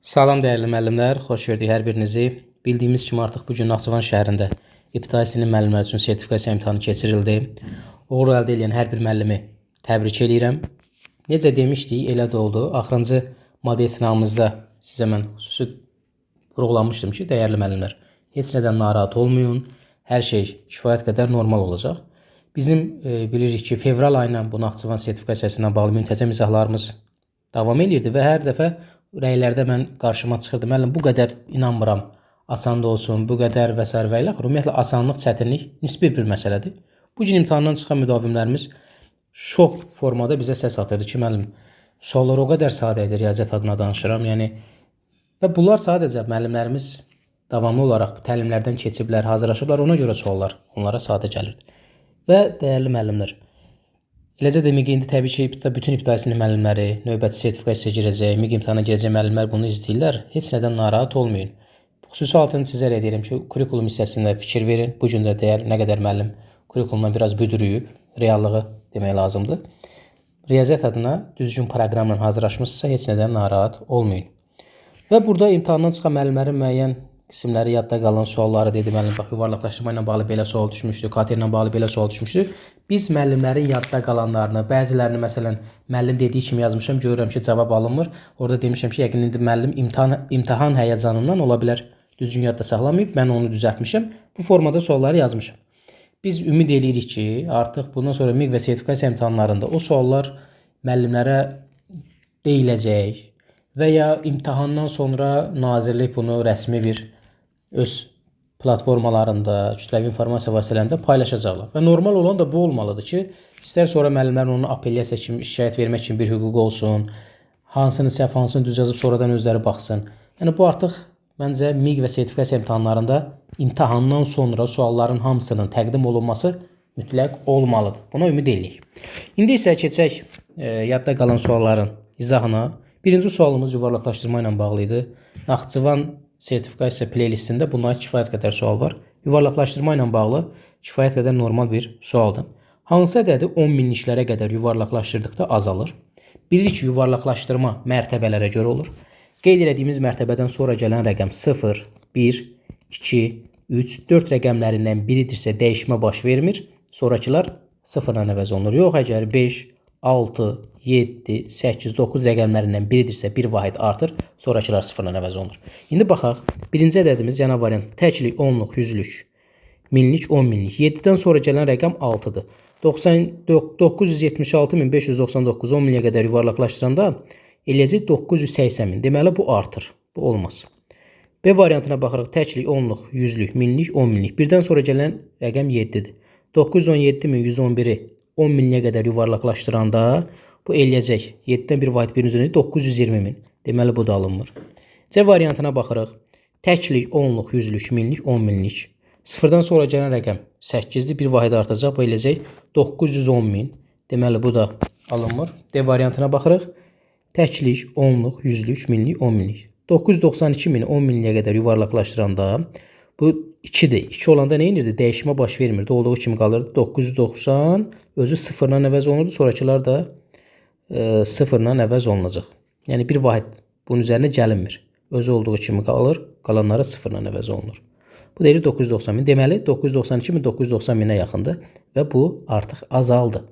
Salam dəyərli müəllimlər, xoş gördük hər birinizi. Bildiyimiz kimi artıq bu gün Naxçıvan şəhərində ibtidai sinif müəllimləri üçün sertifikasiya imtahanı keçirildi. Uğur əldə edən hər bir müəllimi təbrik edirəm. Necə demişdik, elə də oldu. Axırıncı model sınavımızda sizə mən xüsusi vurğulamışdım ki, dəyərli müəllimlər, heç nədən narahat olmayın. Hər şey kifayət qədər normal olacaq. Bizim bilirik ki, fevral ayından bu Naxçıvan sertifikasiyasına bağlı müntəzəm izahlarımız davam edirdi və hər dəfə rəylərdə mən qarşıma çıxırdı. Müəllim, bu qədər inanmıram, asan da olsun, bu qədər və s. və ilə. Ümumiyyətlə, asanlıq, çətinlik nisbi bir məsələdir. Bu gün imtahandan çıxan müdavimlərimiz şok formada bizə səs atırdı ki, müəllim, suallar o qədər sadə idi, riyaziyyat adına danışıram. Yəni, və bunlar sadəcə müəllimlərimiz davamlı olaraq bu təlimlərdən keçiblər, hazırlaşıblar, ona görə suallar onlara sadə gəlirdi. Və dəyərli müəllimlər, eləcə də MİQ indi təbii ki, bütün ibtidai sinif müəllimləri, növbəti sertifikasiyaya girəcək, MİQ imtahana girəcək müəllimlər bunu izləyirlər. Heç nədən narahat olmayın. Xüsusi altını çizərək deyirəm ki, kurikulum hissəsində fikir verin. Bu gün də nə qədər müəllim kurikulumdan biraz büdürüyüb, reallığı demək lazımdır. Riyaziyyat adına düzgün proqramla hazırlaşmışsa heç nədən narahat olmayın. Və burada imtahandan çıxan müəllimlərin müəyyən qismləri yadda qalan sualları dedi. Müəllim, bax, yuvarlaqlaşdırma ilə bağlı belə sual düşmüşdü, kater ilə bağlı belə sual düşmüşdü. Biz müəllimlərin yadda qalanlarını, bəzilərini məsələn müəllim dediyi kimi yazmışam, görürəm ki, cavab alınmır. Orada demişəm ki, yəqin indi müəllim imtahan həyəcanından ola bilər düzgün yadda saxlamayıb, mən onu düzəltmişəm. Bu formada sualları yazmışam. Biz ümid edirik ki, artıq bundan sonra MİQ və sertifikasiya imtahanlarında o suallar müəllimlərə deyiləcək və ya imtahandan sonra nazirlik bunu rəsmi bir öz platformalarında, kütləvi informasiya vasitələrində paylaşacaqlar. Və normal olan da bu olmalıdır ki, istər sonra müəllimlərin onu apellyasiya kimi, şikayət vermək kimi bir hüququ olsun, hansını səhv, hansını düz yazıb sonradan özləri baxsın. Yəni bu artıq məncə MİQ və sertifikasiya imtahanlarında imtahandan sonra sualların hamısının təqdim olunması mütləq olmalıdır. Buna ümid edirik. İndi isə keçək yadda qalan sualların izahına. Birinci sualımız yuvarlaqlaşdırma ilə bağlı idi. Naxçıvan sertifikasiya playlistində bunlar kifayət qədər sual var. Yuvarlaqlaşdırma ilə bağlı kifayət qədər normal bir sualdır. Hansı ədədi 10 minliklərə qədər yuvarlaqlaşdırdıqda azalır? Bilirik ki, yuvarlaqlaşdırma mərtəbələrə görə olur. Qeyd etdiyimiz mərtəbədən sonra gələn rəqəm 0, 1, 2, 3, 4 rəqəmlərindən biridirsə dəyişmə baş vermir. Sonrakılar 0-la əvəz olunur. Yox, əgər 5, 6, 7, 8, 9 rəqəmlərindən biridirsə 1 vahid artır. Sonrakılar 0-la əvəz olunur. İndi baxaq. Birinci ədədimiz yana variant təklik, onluq, yüzlük, minlik, 10 minlik. 7-dən sonra gələn rəqəm 6-dır. 976.599 10 minliyə qədər yuvarlaqlaşdıranda eləyəcək 980.000. Deməli, bu artır. Bu olmaz. B variantına baxırıq. Təklik, onluq, yüzlük, minlik, 10 minlik. Birdən sonra gələn rəqəm 7-dir. 917.111-i 10 minliyə qədər yuvarlaqlaşdıranda bu eləyəcək. 7-dən bir vahid birin üzrində 920.000. Deməli, bu da alınmır. C variantına baxırıq. Təklik, onluq, yüzlük, minlik, 10 minlik. 0-dan sonra gələn rəqəm 8-dir. Bir vahid artacaq. Bu eləyəcək 910.000. Deməli, bu da alınmır. D variantına baxırıq. Təklik, onluq, yüzlük, minlik, 10 minlik. 992.000-i 10 minliyə qədər yuvarlaqlaşdıranda bu 2-dir. 2 olanda nə edirdi? Dəyişmə baş vermirdi. Olduğu kimi qalırdı. 990 özü 0-la əvəz olunurdu. Sonrakılar da 0-la əvəz olunacaq. Yəni bir vahid bunun üzərinə gəlinmir. Özü olduğu kimi qalır. Qalanları 0-la əvəz olunur. Bu deyir 990.000. Deməli 992.000 990.000-ə yaxındır və bu artıq azaldı.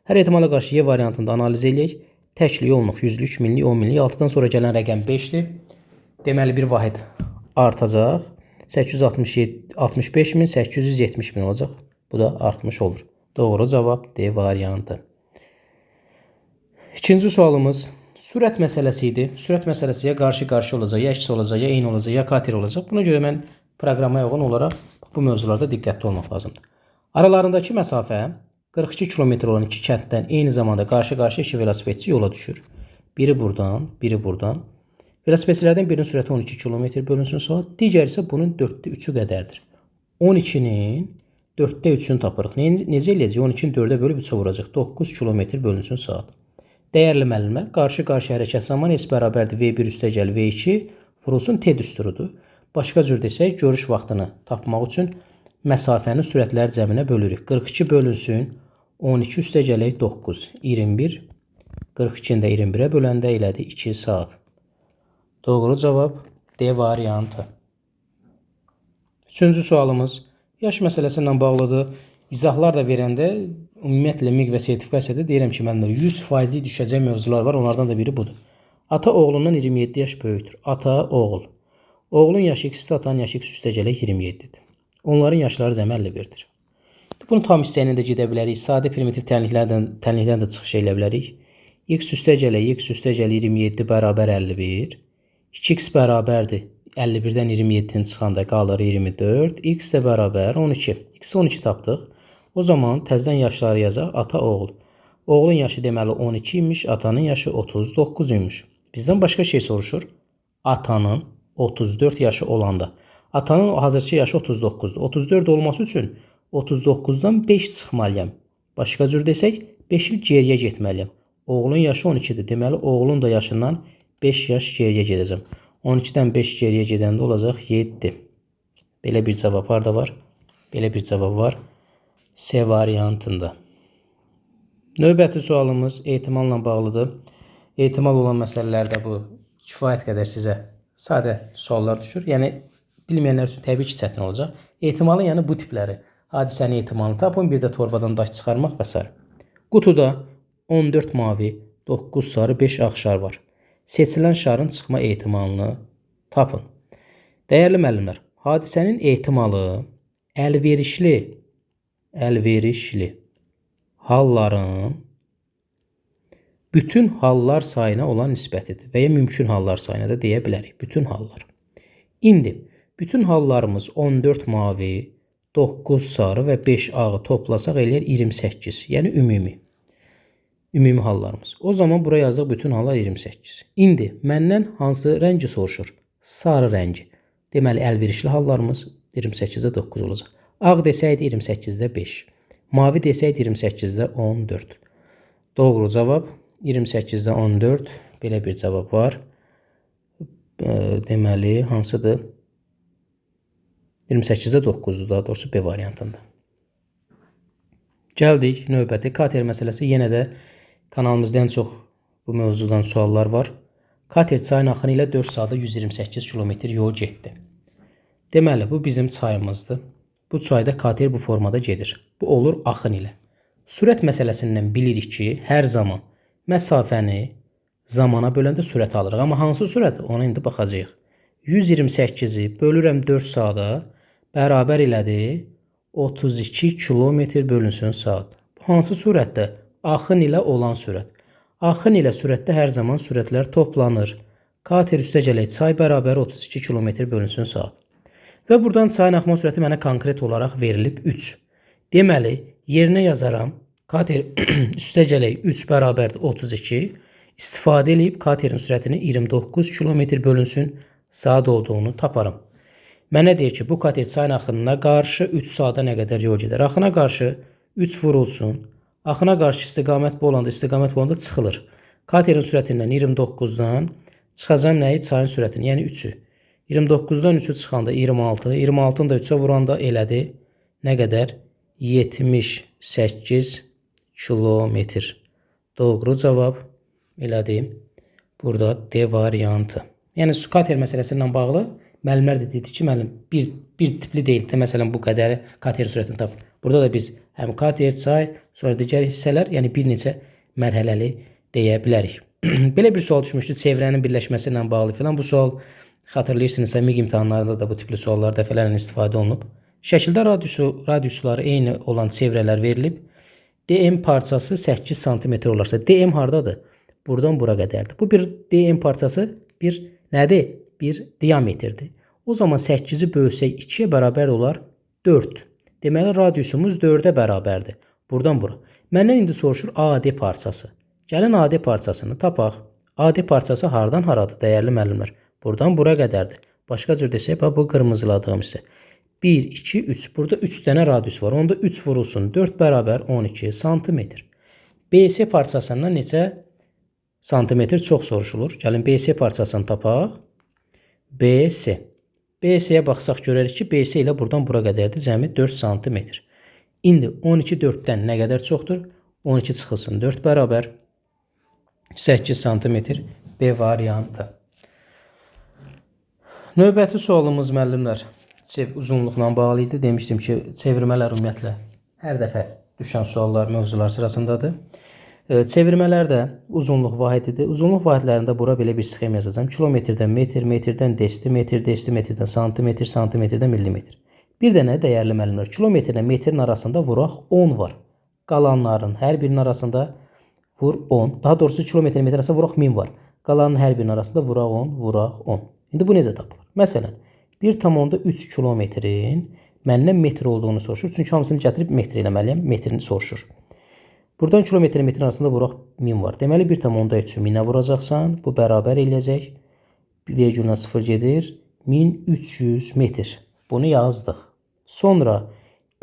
Hər ehtimala qarşı Y variantında analiz eləyək. Təklik, onluq, yüzlük, minlik, 10 minlik. 6-dan sonra gələn rəqəm 5-dir. Deməli, bir vahid artacaq. 865.000, 870.000 olacaq. Bu da artmış olur. Doğru cavab D variantı. İkinci sualımız sürət məsələsi idi. Sürət məsələsi ya qarşı-qarşı olacaq, ya əks olacaq, ya eyni olacaq, ya kater olacaq. Buna görə mən proqrama uyğun olaraq bu mövzularda diqqətli olmaq lazımdır. Aralarındakı məsafə 42 kilometr olan iki kənddən eyni zamanda qarşı-qarşı iki velosipedçi yola düşür. Biri buradan, biri buradan. Velosipedçilərdən birinin sürəti 12 km bölünsün saat, digər isə bunun 4də 3-ü qədərdir. 12-nin 4də 3-ünü tapırıq. Necə eləyəcək? 12-nin 4-də bölüb 3-ə vuracaq. 9 km bölünsün saat. Dəyərli müəllimlər, qarşı-qarşı hərəkət zamanı S bərabərdir V1 üstəgəl V2 vurulsun T düsturudur. Başqa cür desək, görüş vaxtını tapmaq üçün məsafəni sürətlər cəminə bölürük. 42 bölünsün 12 üstəgələk 9, 21, 42-ni də 21-ə böləndə elədi 2 saat. Doğru cavab D variantı. Üçüncü sualımız yaş məsələsi ilə bağlıdır. İzahlar da verəndə ümumiyyətlə MİQ və sertifikasiyada deyirəm ki, mənimlə 100% düşəcək mövzular var. Onlardan da biri budur. Ata oğlundan 27 yaş böyükdür. Ata, oğul. Oğlun yaşı x atanın yaşı x üstəgələk 27-dir. Onların yaşları cəmi 51-dir. Bunu tam hissəylə də gedə bilərik. Sadə primitiv tənliklərdən də çıxış edə bilərik. X üstəgələk 27 bərabər 51. 2x bərabərdir. 51-dən 27-ni çıxanda qalır 24. X də bərabər 12. X-i 12 tapdıq. O zaman təzədən yaşları yazaq. Ata, oğul. Oğlun yaşı deməli 12 imiş. Atanın yaşı 39 imiş. Bizdən başqa şey soruşur. Atanın 34 yaşı olanda. Atanın hazırki yaşı 39-dur. 34 olması üçün 39-dan 5 çıxmalıyam. Başqa cür desək 5 il geriyə getməliyəm. Oğlun yaşı 12-dir. Deməli oğlun da yaşından 5 yaş geriyə gedəcəm. 12-dən 5 geriyə gedəndə olacaq 7. Belə bir cavab harda var? Belə bir cavab var. C variantında. Növbəti sualımız ehtimalla bağlıdır. Ehtimal olan məsələlərdə bu kifayət qədər sizə sadə suallar düşür. Yəni bilməyənlər üçün təbii ki, çətin olacaq. Ehtimalın yəni bu tipləri. Hadisənin ehtimalını tapın, bir də torbadan daş çıxarmaq və s. Qutuda 14 mavi, 9 sarı, 5 ağ şar var. Seçilən şarın çıxma ehtimalını tapın. Dəyərli müəllimlər, hadisənin ehtimalı əlverişli halların bütün hallar sayına olan nisbətidir və ya mümkün hallar sayına da deyə bilərik. Bütün hallar. İndi bütün hallarımız 14 mavi, 9 sarı və 5 ağı toplasaq eləyər 28. Yəni ümumi hallarımız. O zaman buraya yazdıq bütün hallar 28. İndi məndən hansı rəngi soruşur? Sarı rəngi. Deməli əlverişli hallarımız 28-də 9 olacaq. Ağ desəydi 28-də 5. Mavi desəydi 28-də 14. Doğru cavab 28-də 14. Belə bir cavab var. Deməli hansıdır? 28-də 9-dur, daha doğrusu B variantında. Gəldik növbəti kater məsələsi. Yenə də kanalımızda ən çox bu mövzudan suallar var. Kater çayın axını ilə 4 saatda 128 km yol getdi. Deməli bu bizim çayımızdır. Bu çayda kater bu formada gedir. Bu olur axın ilə. Sürət məsələsindən bilirik ki, hər zaman məsafəni zamana böləndə sürət alırıq. Amma hansı sürət? Ona indi baxacağıq. 128-i bölürəm 4 saata bərabər elədir 32 km bölünsün saat. Bu hansı sürətdə? Axın ilə olan sürət. Axın ilə sürətdə hər zaman sürətlər toplanır. Kater üstəgələk çay bərabər 32 km bölünsün saat. Və buradan çayın axma sürəti mənə konkret olaraq verilib 3. Deməli, yerinə yazaram. Kater üstəgələk 3 bərabərdir 32. İstifadə edib katerin sürətini 29 km bölünsün saat olduğunu taparım. Mənə deyir ki, bu kater çayın axınına qarşı 3 saata nə qədər yol gedər? Axına qarşı 3 vurulsun. Axına qarşı istiqamət bu olanda çıxılır. Katerin sürətindən 29-dan çıxacam nəyi? Çayın sürətini, yəni 3-ü. 29-dan 3-ü çıxanda 26. 26-ını da 3-ə vuranda elədi. Nə qədər? 78 kilometr. Doğru cavab elədi. Burada D variantı. Yəni kater məsələsi ilə bağlı müəllimlər də dedi ki, müəllim bir tipli deyil də, məsələn bu qədəri kater sürətini tapın. Burada da biz həm kater, çay, sonra digər hissələr, yəni bir neçə mərhələli deyə bilərik. Belə bir sual düşmüşdü, çevrənin birləşməsi ilə bağlı filan. Bu sual xatırlayırsınızsa MİQ imtahanlarında da bu tipli suallar dəfələrlə istifadə olunub. Şəkildə radiusları eyni olan çevrələr verilib. DM parçası 8 cm olarsa, DM hardadır? Buradan bura qədərdir. Bu bir DM parçası bir nədir? Bir diametrdir. O zaman 8-i bölsək 2-yə bərabər olar 4. Deməli radiusumuz 4-ə bərabərdir. Buradan bura. Məndən indi soruşur AD parçası. Gəlin AD parçasını tapaq. AD parçası hardan haradır dəyərli müəllimlər? Buradan bura qədərdir. Başqa cür desək, bu qırmızıladığım isə 1, 2, 3. Burada 3 dənə radius var. Onda 3 vurulsun. 4 bərabər 12 cm. BC parçasından neçə santimetr çox soruşulur? Gəlin BC parçasını tapaq. BC. BC-yə baxsaq görərik ki, BC ilə buradan bura qədərdir. Cəmi 4 cm. İndi 12 4-dən nə qədər çoxdur? 12 çıxılsın. 4 bərabər 8 cm. B variantı. Növbəti sualımız müəllimlər uzunluqla bağlı idi. Demişdim ki, çevirmələr ümumiyyətlə hər dəfə düşən suallar, mövzular sırasındadır. Çevirmələrdə uzunluq vahididir. Uzunluq vahidlərində bura belə bir sxem yazacağım. Kilometrdən metr, metrdən desimetr, desimetrdən santimetr, santimetrdən millimetr. Bir dənə dəyərli müəllimlər, kilometrlə metrin arasında vuraq 10 var. Qalanların hər birinin arasında vur 10. Daha doğrusu kilometrlə metr arasında vuraq 1000 var. Qalanın hər birinin arasında vuraq 10, vuraq 10. İndi bu necə tapılır? Məsələn, 1,3 kilometrin məndən metr olduğunu soruşur. Çünki hamısını gətirib metr eləməliyəm. Metrini soruşur. Buradan kilometrlə metrin arasında vuraq 1000 var. Deməli 1,3'ü 1000'ə vuracaqsan. Bu bərabər eləyəcək. Virgüllə 0 gedir. 1300 metr. Bunu yazdıq. Sonra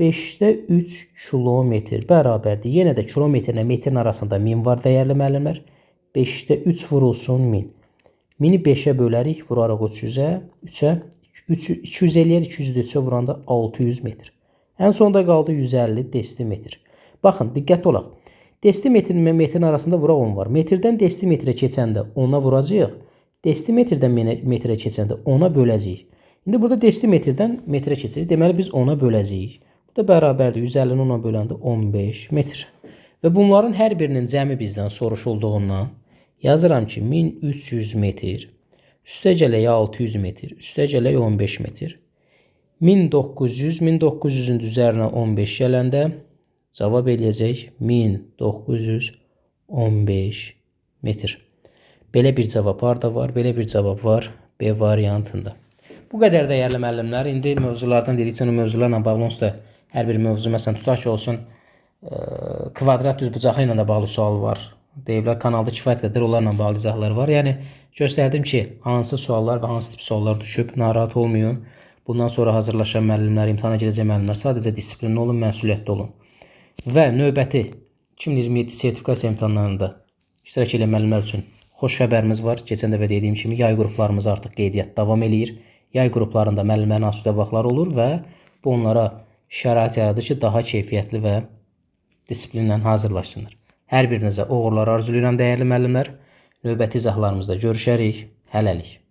5'də 3 kilometr bərabərdir. Yenə də kilometrlə metrin arasında 1000 var dəyərli müəllimlər. 5'də 3 vurulsun 1000. 1000'i 5'ə bölərik, vurarıq 300'ə, 3'ə, 200 eləyər, 200'ü 3'ə vuranda 600 metr. Ən sonda qaldı 150 desimetr. Baxın, diqqətli olaq. Desimetr ilə metrin arasında vuraq 10 var. Metrdən desimetrə keçəndə 10'a vuracağıq. Desimetrdən metrə keçəndə 10'a böləcəyik. İndi burada desimetrdən metrə keçirik. Deməli biz 10'a böləcəyik. Bu da bərabərdir. 150'ni 10'a böləndə 15 metr. Və bunların hər birinin cəmi bizdən soruşulduğundan yazıram ki 1300 metr, üstə gələk 600 metr, üstə gələk 15 metr. 1900, 1900'ün üzərinə 15 gələndə cavab eləyəcək 1915 metr. Belə bir cavab harda var? Belə bir cavab var B variantında. Bu qədər dəyərli müəllimlər. İndi mövzulardan dedikcə mövzularla bağlı onsuz hər bir mövzu məsələn tutaq ki olsun kvadrat düzbucaqlı ilə də bağlı sual var. Deyiblər kanalda kifayət qədər onlarla bağlı izahlar var. Yəni göstərdim ki, hansı suallar və hansı tip suallar düşüb, narahat olmayın. Bundan sonra hazırlaşan müəllimlər, imtahana girəcək müəllimlər sadəcə disiplinli olun, məsuliyyətli olun. Və növbəti 2027 sertifikasiya imtahanlarında iştirak edən müəllimlər üçün xoş xəbərimiz var. Keçən dəfə dediyim kimi yay qruplarımız artıq qeydiyyat davam eləyir. Yay qruplarında müəllimlərin asudə vaxtları olur və bu onlara şərait yaradır ki, daha keyfiyyətli və disiplinlə hazırlaşsınlar. Hər birinizə uğurlar arzulayıram dəyərli müəllimlər. Növbəti izahlarımızda görüşərik. Hələlik.